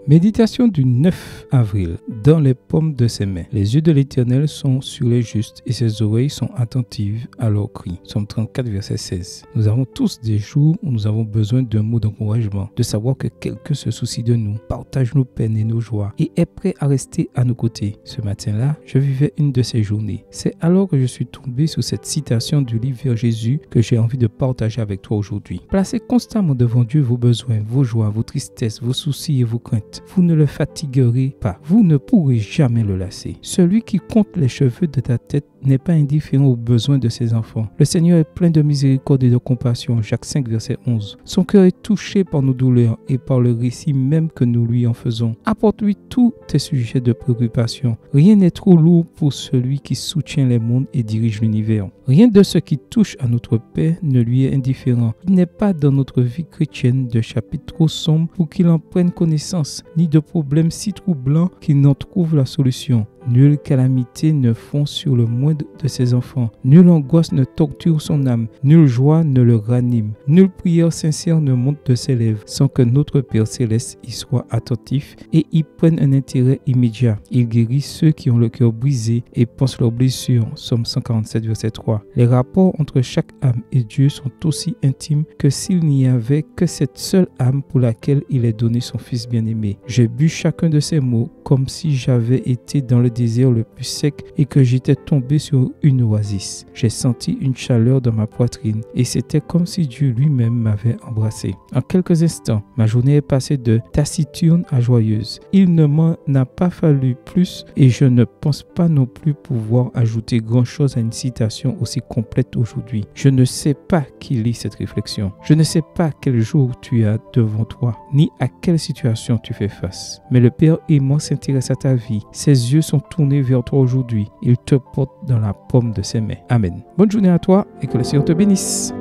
Méditation du 9 avril. Dans les paumes de ses mains. Les yeux de l'Éternel sont sur les justes et ses oreilles sont attentives à leurs cris. Psaume 34, verset 16. Nous avons tous des jours où nous avons besoin d'un mot d'encouragement, de savoir que quelqu'un se soucie de nous, partage nos peines et nos joies et est prêt à rester à nos côtés. Ce matin-là, je vivais une de ces journées. C'est alors que je suis tombé sur cette citation du livre Vers Jésus que j'ai envie de partager avec toi aujourd'hui. Placez constamment devant Dieu vos besoins, vos joies, vos tristesses, vos soucis et vos craintes. Vous ne le fatiguerez pas. Vous ne pourrez jamais le lasser. Celui qui compte les cheveux de ta tête n'est pas indifférent aux besoins de ses enfants. Le Seigneur est plein de miséricorde et de compassion. Jacques 5, verset 11. Son cœur est touché par nos douleurs et par le récit même que nous lui en faisons. Apporte-lui tous tes sujets de préoccupation. Rien n'est trop lourd pour celui qui soutient les mondes et dirige l'univers. Rien de ce qui touche à notre Père ne lui est indifférent. Il n'est pas dans notre vie chrétienne de chapitre trop sombre pour qu'il en prenne connaissance, ni de problèmes si troublants qu'il n'en trouve la solution. Nulle calamité ne fond sur le moindre de ses enfants. Nulle angoisse ne torture son âme. Nulle joie ne le ranime. Nulle prière sincère ne monte de ses lèvres sans que notre Père céleste y soit attentif et y prenne un intérêt immédiat. Il guérit ceux qui ont le cœur brisé et pense leurs blessures. Psaume 147, verset 3. Les rapports entre chaque âme et Dieu sont aussi intimes que s'il n'y avait que cette seule âme pour laquelle il a donné son Fils bien-aimé. J'ai bu chacun de ces mots comme si j'avais été dans le désert le plus sec et que j'étais tombé sur une oasis. J'ai senti une chaleur dans ma poitrine et c'était comme si Dieu lui-même m'avait embrassé. En quelques instants, ma journée est passée de taciturne à joyeuse. Il ne m'en a pas fallu plus et je ne pense pas non plus pouvoir ajouter grand-chose à une citation aussi complète aujourd'hui. Je ne sais pas qui lit cette réflexion. Je ne sais pas quel jour tu as devant toi, ni à quelle situation tu fais face. Mais le Père aimant s'intéresse à ta vie. Ses yeux sont tournés vers toi aujourd'hui. Il te porte dans la paume de ses mains. Amen. Bonne journée à toi et que le Seigneur te bénisse.